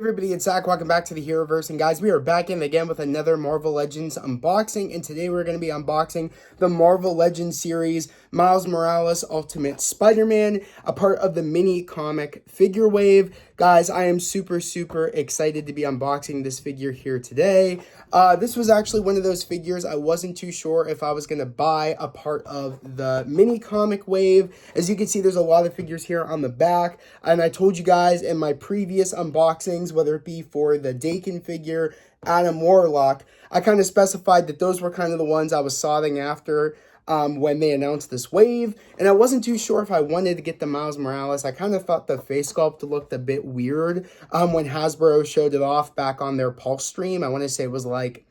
Everybody, it's Zach. Welcome back to the Heroverse. And guys, we are back in again with another Marvel Legends unboxing. And today we're going to be unboxing the Marvel Legends series, Miles Morales Ultimate Spider-Man, a part of the mini comic figure wave. Guys, I am super excited to be unboxing this figure here today. This was actually one of those figures I wasn't too sure if I was going to buy a part of the mini comic wave. As you can see, there's a lot of figures here on the back. And I told you guys in my previous unboxings, whether it be for the Daken figure, Adam Warlock, I kind of specified that those were kind of the ones I was soughting after when they announced this wave. And I wasn't too sure if I wanted to get the Miles Morales. I kind of thought the face sculpt looked a bit weird when Hasbro showed it off back on their Pulse stream. I want to say it was like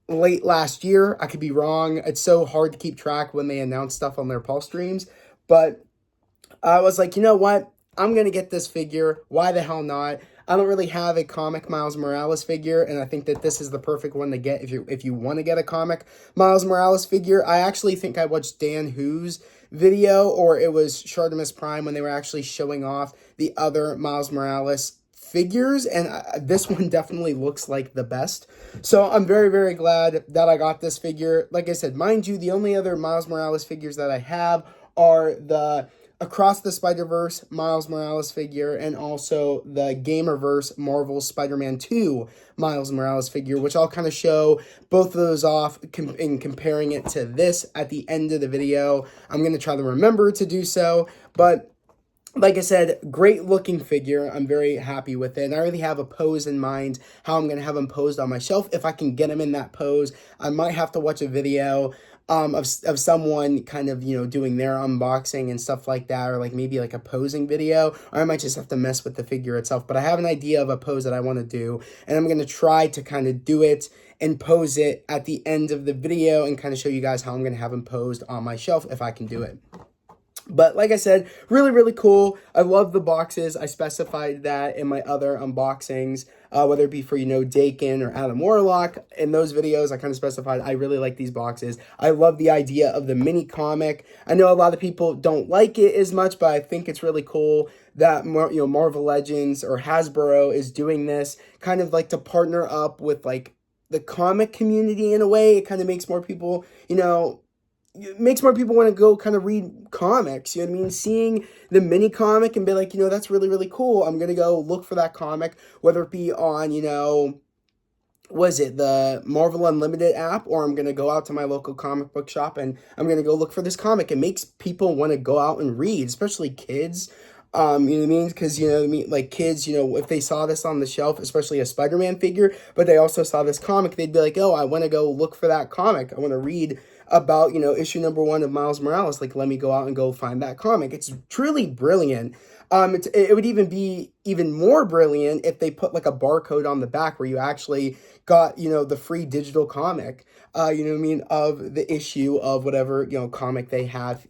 late last year. I could be wrong. It's so hard to keep track when they announce stuff on their Pulse streams. But I was like, you know what? I'm going to get this figure. Why the hell not? I don't really have a comic Miles Morales figure, and I think that this is the perfect one to get if you want to get a comic Miles Morales figure. I actually think I watched Dan Who's video, or it was Shartimus Prime, when they were actually showing off the other Miles Morales figures, and this one definitely looks like the best. So I'm very glad that I got this figure. Like I said, mind you, the only other Miles Morales figures that I have are the Across the Spider-Verse Miles Morales figure, and also the Gamerverse Marvel Spider-Man 2 Miles Morales figure, which I'll kind of show both of those off in comparing it to this at the end of the video. I'm going to try to remember to do so, but like I said, great looking figure. I'm very happy with it. And I already have a pose in mind, how I'm going to have him posed on my shelf. If I can get him in that pose, I might have to watch a video of someone kind of, doing their unboxing and stuff like that, or like maybe like a posing video, or I might just have to mess with the figure itself. But I have an idea of a pose that I want to do, and I'm going to try to kind of do it and pose it at the end of the video and kind of show you guys how I'm going to have him posed on my shelf if I can do it. But like I said, really cool. I love the boxes. I specified that in my other unboxings, whether it be for, Daken or Adam Warlock. In those videos, I kind of specified I really like these boxes. I love the idea of the mini comic. I know a lot of people don't like it as much, but I think it's really cool that, Marvel Legends or Hasbro is doing this, kind of like to partner up with like the comic community in a way. It kind of makes more people, it makes more people want to go kind of read comics, you know what I mean? Seeing the mini comic and be like, that's really cool. I'm going to go look for that comic, whether it be on, was it the Marvel Unlimited app, or I'm going to go out to my local comic book shop and I'm going to go look for this comic. It makes people want to go out and read, especially kids. You know what I mean? Because, like kids, if they saw this on the shelf, especially a Spider-Man figure, but they also saw this comic, they'd be like, oh, I want to go look for that comic. I want to read about, issue number 1 of Miles Morales. Like, let me go out and go find that comic. It's truly brilliant. It would even be even more brilliant if they put like a barcode on the back where you actually got, the free digital comic, of the issue of whatever, comic they have,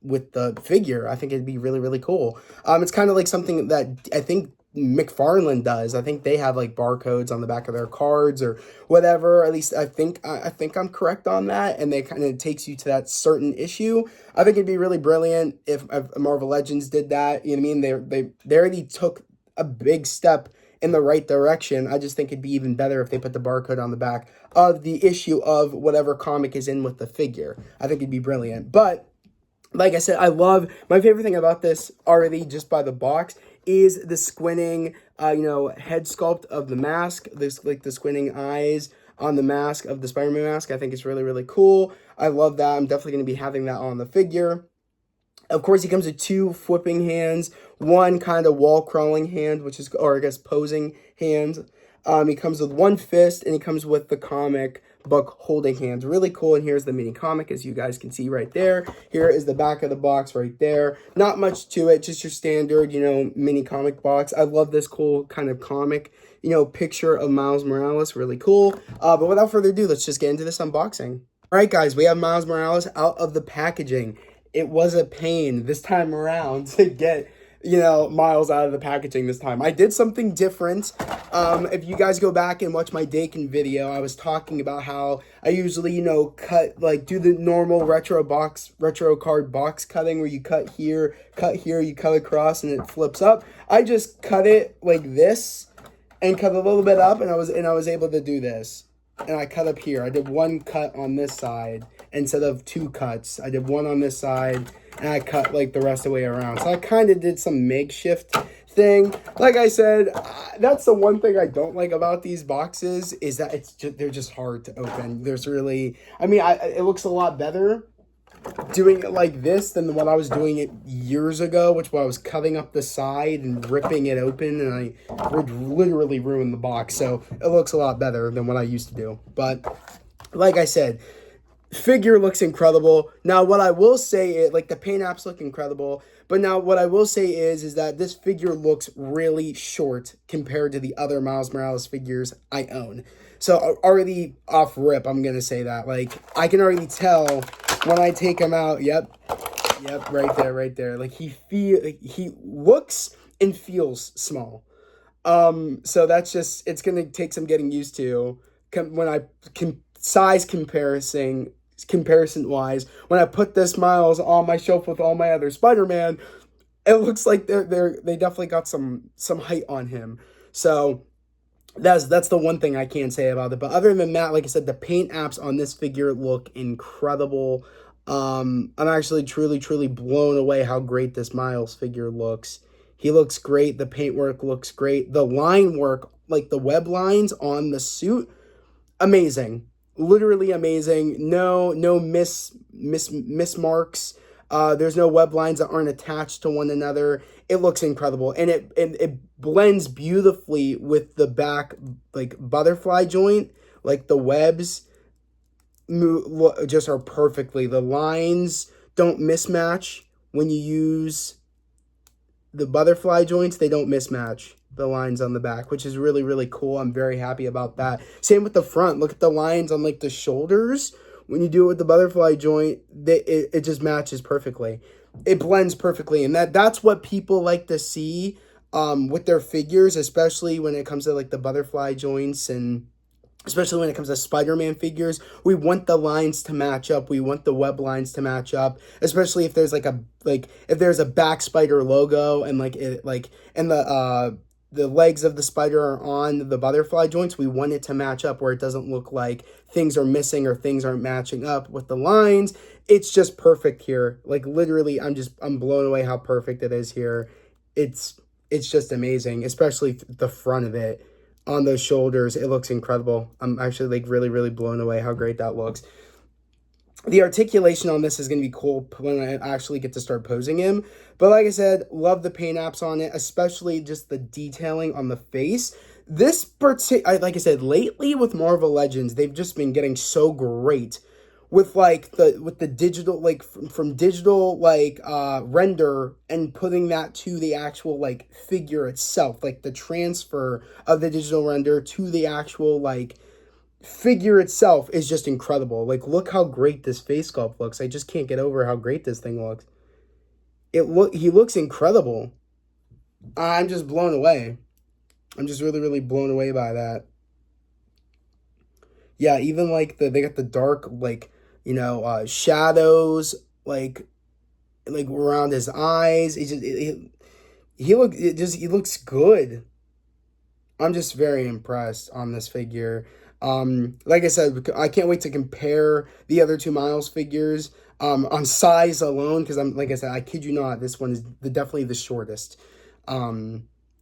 with the figure. I think it'd be really cool. It's kind of like something that I think McFarlane does. I think they have like barcodes on the back of their cards or whatever. At least I think I'm correct on that, and they kind of takes you to that certain issue. I think it'd be really brilliant if Marvel Legends did that. You know what I mean? They already took a big step in the right direction. I just think it'd be even better if they put the barcode on the back of the issue of whatever comic is in with the figure. I think it'd be brilliant. But like I said, my favorite thing about this already, just by the box, is the squinting, head sculpt of the mask. This, like, the squinting eyes on the mask of the Spider-Man mask. I think it's really cool. I love that. I'm definitely going to be having that on the figure. Of course, he comes with 2 flipping hands, 1 kind of wall crawling hand, or I guess posing hand. He comes with 1 fist, and he comes with the comic book holding hands. Really cool. And here's the mini comic, as you guys can see right there. Here is the back of the box right there. Not much to it, just your standard, mini comic box. I love this cool kind of comic, picture of Miles Morales. Really cool. But without further ado, let's just get into this unboxing. All right, guys, we have Miles Morales out of the packaging. It was a pain this time around to get, Miles out of the packaging this time. I did something different. If you guys go back and watch my Daken video, I was talking about how I usually, do the normal retro card box cutting where you cut here, you cut across, and it flips up. I just cut it like this, and cut a little bit up, and I was able to do this. And I cut up here. I did one cut on this side instead of two cuts. I did one on this side, and I cut like the rest of the way around. So I kind of did some makeshift thing. Like I said, that's the one thing I don't like about these boxes is that they're just hard to open. There's really, I mean, it looks a lot better doing it like this than what I was doing it years ago, which was I was cutting up the side and ripping it open, and I would literally ruin the box. So it looks a lot better than what I used to do. But like I said, figure looks incredible. Now, what I will say is, like, the paint apps look incredible, but now what I will say is that this figure looks really short compared to the other Miles Morales figures I own. So already off rip, I'm gonna say that. Like, I can already tell when I take him out. Yep, right there. Like, he looks and feels small. So that's just, it's gonna take some getting used to. When I can size comparison wise, when I put this Miles on my shelf with all my other Spider-Man, it looks like they definitely got some height on him. So that's the one thing I can say about it. But other than that, like I said, the paint apps on this figure look incredible. I'm actually truly blown away how great this Miles figure looks. He looks great. The paintwork looks great. The line work, like the web lines on the suit, amazing. Literally amazing. No mismarks. There's no web lines that aren't attached to one another. It looks incredible, and it blends beautifully with the back, like, butterfly joint. Like, the webs just are perfectly. The lines don't mismatch when you use the butterfly joints. They don't mismatch the lines on the back, which is really cool. I'm very happy about that. Same with the front. Look at the lines on, like, the shoulders. When you do it with the butterfly joint, it just matches perfectly. It blends perfectly, and that's what people like to see with their figures, especially when it comes to, like, the butterfly joints, and especially when it comes to Spider-Man figures. We want the lines to match up. We want the web lines to match up, especially if there's if there's a back spider logo, and the legs of the spider are on the butterfly joints. We want it to match up where it doesn't look like things are missing or things aren't matching up with the lines. It's just perfect here. Like, literally, I'm blown away how perfect it is here. It's just amazing, especially the front of it. On those shoulders, it looks incredible. I'm actually, like, really blown away how great that looks. The articulation on this is going to be cool when I actually get to start posing him. But like I said, love the paint apps on it, especially just the detailing on the face. Like I said, lately with Marvel Legends, they've just been getting so great with the digital, like, from digital, like, render, and putting that to the actual, like, figure itself, like the transfer of the digital render to the actual, like, figure itself is just incredible. Like, look how great this face sculpt looks. I just can't get over how great this thing looks. He looks incredible. I'm just blown away. I'm just really blown away by that. Yeah, even like they got the dark, like, shadows, like around his eyes. He looks good. I'm just very impressed on this figure. Like I said, I can't wait to compare the other two Miles figures on size alone, because like I said, I kid you not, this one is definitely the shortest.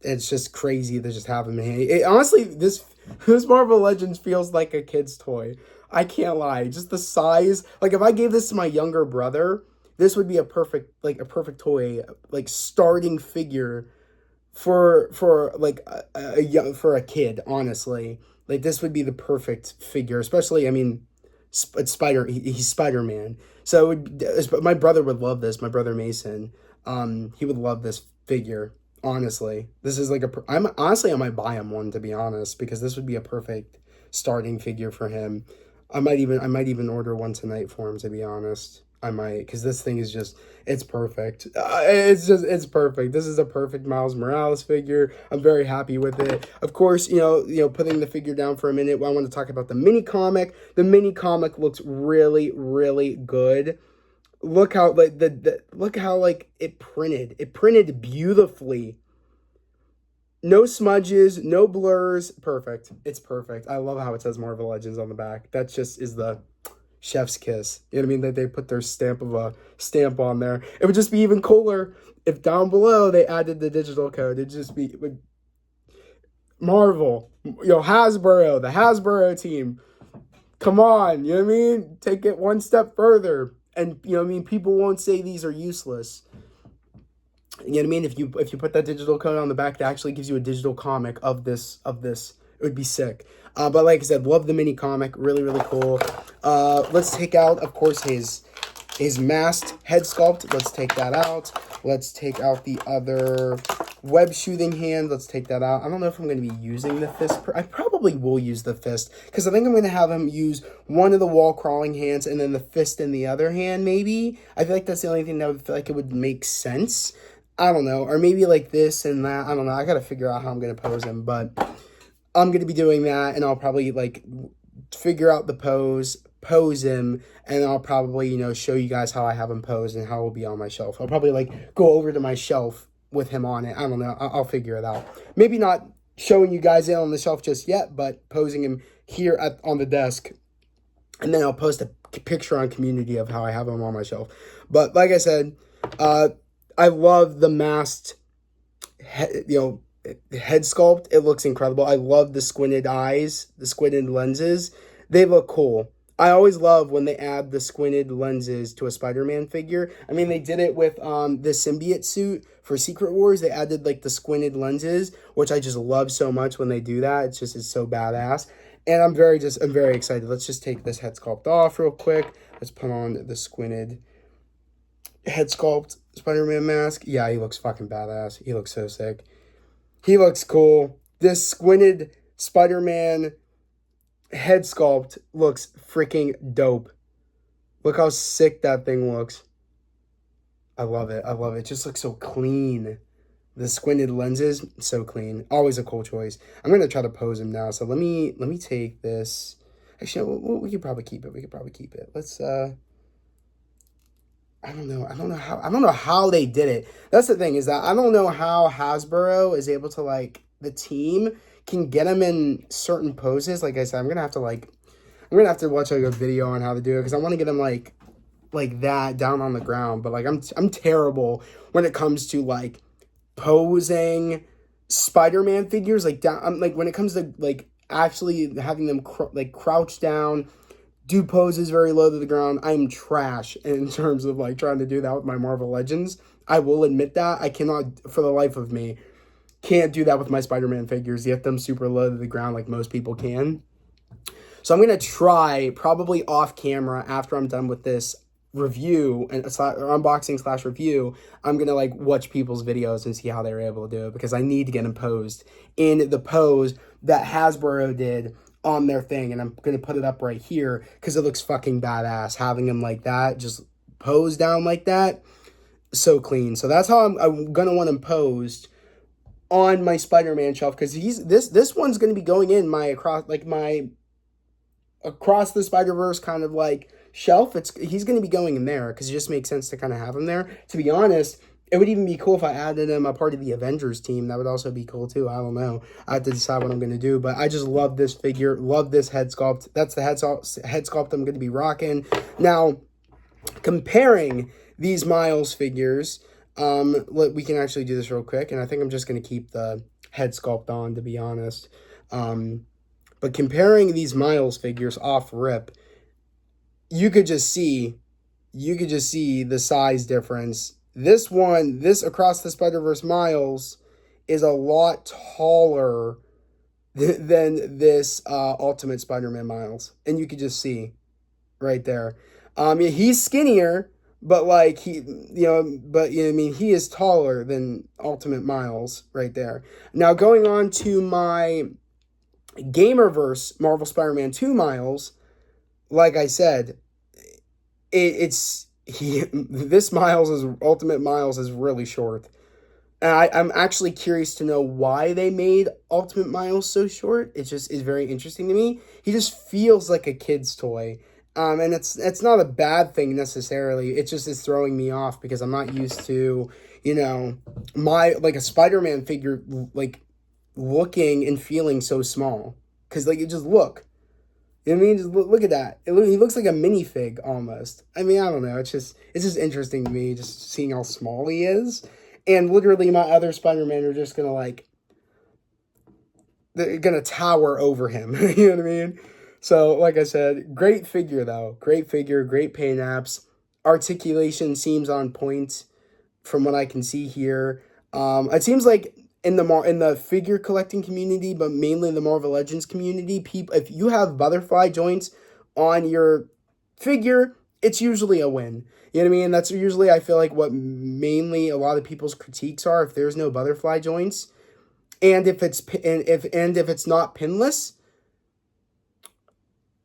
It's just crazy to just have him in. Honestly, this Marvel Legends feels like a kid's toy. I can't lie. Just the size. Like, if I gave this to my younger brother, this would be a perfect toy, like, starting figure for a kid, honestly. Like, this would be the perfect figure, especially, I mean, it's he's Spider-Man. So my brother would love this. My brother Mason, he would love this figure. Honestly, this is like I might buy him one, to be honest, because this would be a perfect starting figure for him. I might even order one tonight for him, to be honest. I might, because this thing is just, it's perfect. It's perfect. This is a perfect Miles Morales figure. I'm very happy with it. Of course, putting the figure down for a minute, I want to talk about the mini comic. The mini comic looks really good. Look how, like, it printed. It printed beautifully. No smudges, no blurs. Perfect. It's perfect. I love how it says Marvel Legends on the back. That just is the chef's kiss. You know what I mean? That they put their stamp on there. It would just be even cooler if down below they added the digital code. It'd just be Marvel, Hasbro, the Hasbro team. Come on, you know what I mean? Take it one step further. And people won't say these are useless. You know what I mean? If you put that digital code on the back, that actually gives you a digital comic of this. It would be sick. But like I said, love the mini comic. Really, really cool. Let's take out, of course, his masked head sculpt. Let's take that out. Let's take out the other web shooting hand. Let's take that out. I don't know if I'm going to be using the fist. I probably will use the fist because I think I'm going to have him use one of the wall crawling hands and then the fist in the other hand, maybe. I feel like that's the only thing that would feel like it would make sense. I don't know. Or maybe like this and that. I don't know. I got to figure out how I'm going to pose him, but I'm going to be doing that, and I'll probably figure out the pose him, and I'll probably, show you guys how I have him posed and how it will be on my shelf. I'll probably go over to my shelf with him on it. I don't know. I'll figure it out. Maybe not showing you guys it on the shelf just yet, but posing him here on the desk, and then I'll post a picture on community of how I have him on my shelf. But like I said, I love the masked head sculpt. It looks incredible. I love the squinted eyes, the squinted lenses. They look cool. I always love when they add the squinted lenses to a Spider-Man figure. I mean, they did it with the symbiote suit for Secret Wars. They added the squinted lenses, which I just love so much when they do that. It's so badass. And I'm very excited. Let's just take this head sculpt off real quick. Let's put on the squinted head sculpt Spider-Man mask. Yeah, he looks fucking badass. He looks so sick. He looks cool. This squinted Spider-Man head sculpt looks freaking dope. Look how sick that thing looks. I love it. It just looks so clean. The squinted lenses, so clean. Always a cool choice. I'm going to try to pose him now. So let me take this. Actually, we could probably keep it. Let's I don't know how they did it. That's the thing, is that I don't know how Hasbro is able to the team can get them in certain poses. Like I said, I'm gonna have to watch a video on how to do it because I want to get them like that down on the ground. But I'm terrible when it comes to posing Spider-Man figures down. When it comes to actually having them crouch down, do poses very low to the ground. I'm trash in terms of trying to do that with my Marvel Legends. I will admit that. I cannot, for the life of me, can't do that with my Spider-Man figures. Get them super low to the ground like most people can. So I'm going to try, probably off camera after I'm done with this review and unboxing / review, I'm going to watch people's videos and see how they were able to do it because I need to get them posed in the pose that Hasbro did on their thing, and I'm going to put it up right here because it looks fucking badass having him like that, just posed down like that, so clean. So that's how I'm going to want him posed on my Spider-Man shelf because this one's going to be going in my across the Spider-Verse kind of shelf. He's going to be going in there because it just makes sense to kind of have him there. To be honest, it would even be cool if I added him a part of the Avengers team. That would also be cool too. I don't know. I have to decide what I'm going to do. But I just love this figure. Love this head sculpt. That's the head sculpt I'm going to be rocking. Now, comparing these Miles figures, we can actually do this real quick. And I think I'm just going to keep the head sculpt on, to be honest. But comparing these Miles figures off rip, you could just see the size difference. This Across the Spider-Verse Miles is a lot taller than this Ultimate Spider-Man Miles. And you could just see right there. He's skinnier, but he is taller than Ultimate Miles right there. Now going on to my Gamerverse Marvel Spider-Man 2 Miles, like I said, this Ultimate Miles is really short. And I'm actually curious to know why they made Ultimate Miles so short. It just is very interesting to me. He just feels like a kid's toy. And it's not a bad thing necessarily. It just is throwing me off because I'm not used to, a Spider-Man figure looking and feeling so small. Because, like, you just look. You know what I mean? Just look at that. He looks like a minifig almost. I mean, I don't know. It's just interesting to me just seeing how small he is. And literally my other Spider-Man are just going to, like, they're going to tower over him. You know what I mean? So, like I said, great figure, though. Great figure, great paint apps. Articulation seems on point from what I can see here. It seems like in the figure collecting community, but mainly the Marvel Legends community, people, if you have butterfly joints on your figure, it's usually a win. You know what I mean? That's usually, I feel like, what mainly a lot of people's critiques are. If there's no butterfly joints, and if it's not pinless,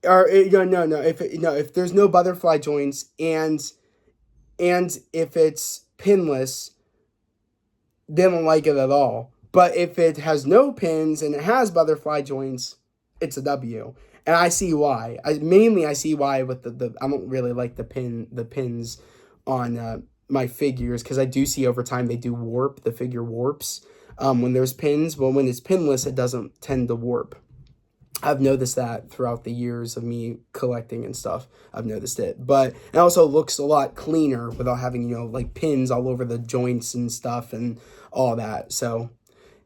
or if there's no butterfly joints and if it's pinless, they don't like it at all. But if it has no pins and it has butterfly joints, it's a W. And I see why. I see why with the I don't really like the pins on my figures, because I do see over time they do warp. The figure warps when there's pins, but when it's pinless, it doesn't tend to warp. I've noticed that throughout the years of me collecting and stuff. I've noticed it. But it also looks a lot cleaner without having, like pins all over the joints and stuff and all that. So,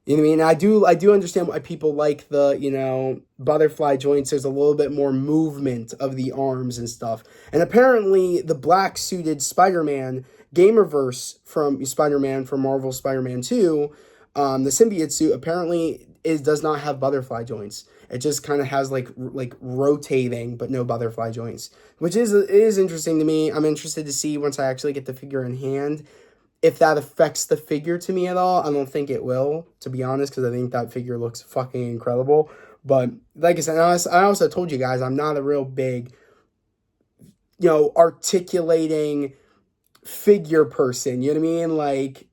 you know what I mean? I do understand why people like the, butterfly joints. There's a little bit more movement of the arms and stuff. And apparently the black suited Spider-Man Gamerverse from Spider-Man from Marvel Spider-Man 2, the symbiote suit apparently does not have butterfly joints. It just kind of has like rotating, but no butterfly joints, which is interesting to me. I'm interested to see once I actually get the figure in hand if that affects the figure to me at all. I don't think it will, to be honest, because I think that figure looks fucking incredible. But like I said, I also told you guys I'm not a real big, articulating figure person. You know what I mean? Like,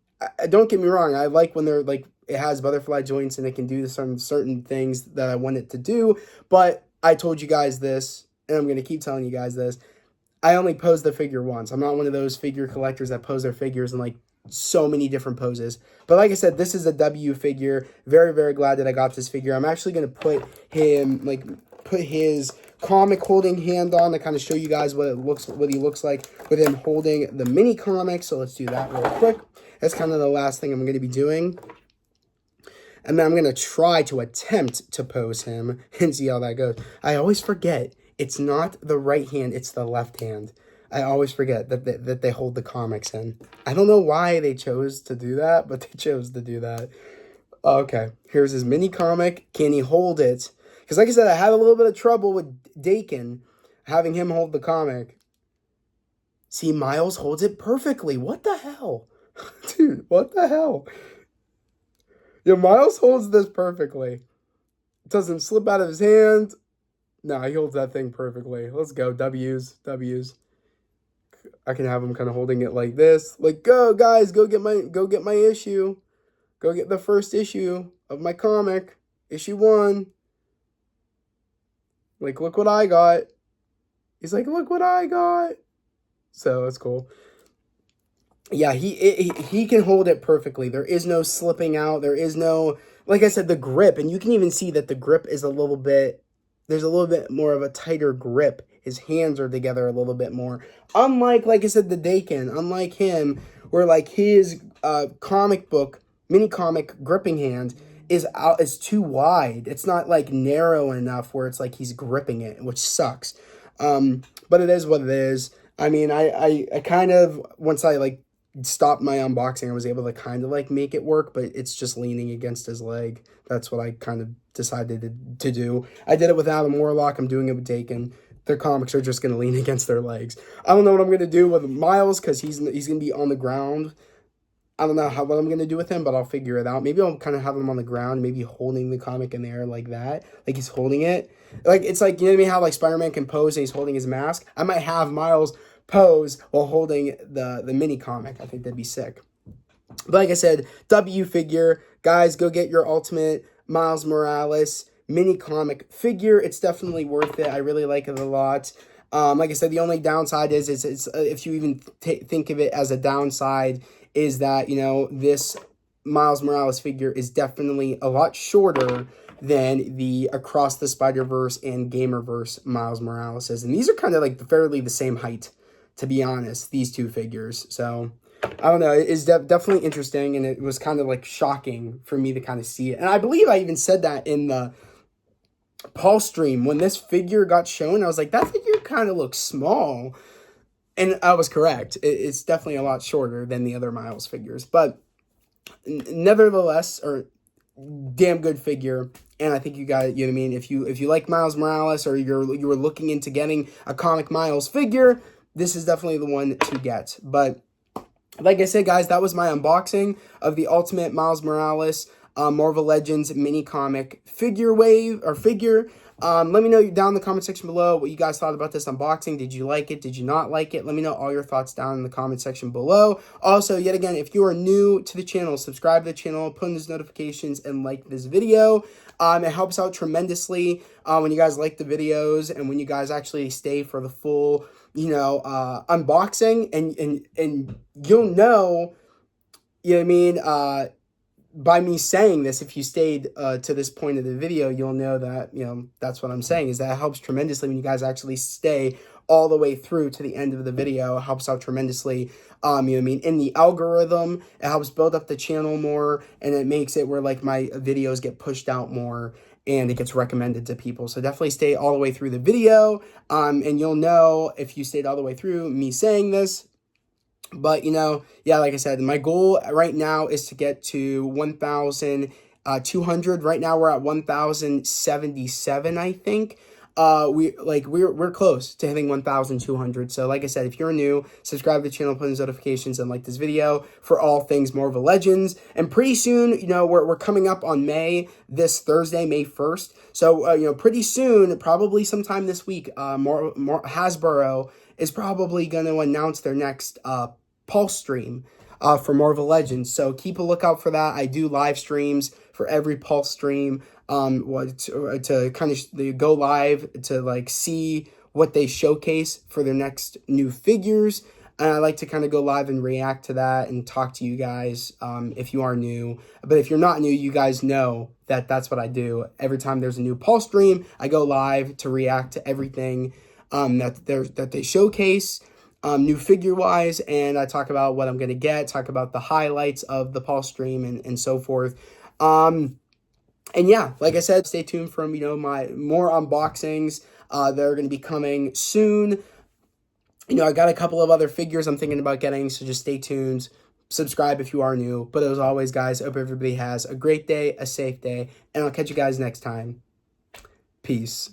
don't get me wrong. I like when they're like, it has butterfly joints and it can do certain things that I want it to do. But I told you guys this, and I'm going to keep telling you guys this. I only pose the figure once. I'm not one of those figure collectors that pose their figures in like so many different poses. But like I said, this is a W figure. Very, very glad that I got this figure. I'm actually going to put his comic holding hand on to kind of show you guys what he looks like with him holding the mini comic. So let's do that real quick. That's kind of the last thing I'm going to be doing. And then I'm going to try to attempt to pose him and see how that goes. I always forget. It's not the right hand. It's the left hand. I always forget that they hold the comics in. I don't know why they chose to do that, but they chose to do that. Okay. Here's his mini comic. Can he hold it? Because like I said, I had a little bit of trouble with Dakin having him hold the comic. See, Miles holds it perfectly. What the hell? Dude, what the hell? Yeah, Miles holds this perfectly. It doesn't slip out of his hand. No, he holds that thing perfectly. Let's go. W's. I can have him kind of holding it like this. Like, go, guys, go get my issue. Go get the first issue of my comic. Issue 1. Like, look what I got. He's like, look what I got. So, it's cool. Yeah, he can hold it perfectly. There is no slipping out. There is no, like I said, the grip. And you can even see that the grip is there's a little bit more of a tighter grip. His hands are together a little bit more. Unlike, like I said, the Dakin. Unlike him, where like his mini comic gripping hand is too wide. It's not like narrow enough where it's like he's gripping it, which sucks. But it is what it is. I mean, I kind of, once I like stopped my unboxing, I was able to kind of like make it work, but it's just leaning against his leg. That's what I kind of decided to do. I did it with Adam Warlock. I'm doing it with Dakin. Their comics are just going to lean against their legs. I don't know what I'm going to do with Miles because he's going to be on the ground. I don't know what I'm going to do with him, but I'll figure it out. Maybe I'll kind of have him on the ground, maybe holding the comic in the air like that. Like he's holding it. Like, it's like, you know what I mean? How like Spider-Man can pose and he's holding his mask. I might have Miles pose while holding the mini comic. I think that'd be sick. But like I said, W figure. Guys, go get your Ultimate Miles Morales mini comic figure. It's definitely worth it. I really like it a lot. Like I said, the only downside is it's if you even think of it as a downside, is that, this Miles Morales figure is definitely a lot shorter than the Across the Spider-Verse and Gamerverse Miles Morales is. And these are kind of like fairly the same height, to be honest, these two figures. So, I don't know. It's definitely interesting, and it was kind of like shocking for me to kind of see it. And I believe I even said that in the Paul stream when this figure got shown. I was like, that figure kind of looks small. And I was correct. It's definitely a lot shorter than the other Miles figures. But nevertheless, or damn good figure. And I think you got, you know what I mean? If you like Miles Morales, or you were looking into getting a comic Miles figure, this is definitely the one to get. But like I said, guys, that was my unboxing of the Ultimate Miles Morales Marvel Legends mini comic figure. Let me know down in the comment section below what you guys thought about this unboxing. Did you like it? Did you not like it? Let me know all your thoughts down in the comment section below. Also, yet again, if you are new to the channel, subscribe to the channel, put in those notifications, and like this video. It helps out tremendously when you guys like the videos and when you guys actually stay for the full, unboxing. And you'll know, you know what I mean, by me saying this, if you stayed to this point of the video, you'll know that, that's what I'm saying, is that it helps tremendously when you guys actually stay all the way through to the end of the video. It helps out tremendously, in the algorithm. It helps build up the channel more, and it makes it where, like, my videos get pushed out more, and it gets recommended to people. So definitely stay all the way through the video, and you'll know if you stayed all the way through me saying this. But, yeah, like I said, my goal right now is to get to 1,200. Right now we're at 1,077, I think. We're close to hitting 1,200. So like I said, if you're new, subscribe to the channel, put in notifications, and like this video for all things Marvel Legends. And pretty soon, we're coming up on this Thursday, May 1st. So, pretty soon, probably sometime this week, Hasbro is probably going to announce their next Pulse stream for Marvel Legends. So keep a lookout for that. I do live streams for every Pulse stream to kind of go live to like see what they showcase for their next new figures. And I like to kind of go live and react to that and talk to you guys if you are new. But if you're not new, you guys know that that's what I do. Every time there's a new Pulse stream, I go live to react to everything that they showcase. New figure-wise, and I talk about what I'm going to get, talk about the highlights of the Pulse stream, and so forth. And yeah, like I said, stay tuned for, my more unboxings that are going to be coming soon. I got a couple of other figures I'm thinking about getting, so just stay tuned. Subscribe if you are new. But as always, guys, I hope everybody has a great day, a safe day, and I'll catch you guys next time. Peace.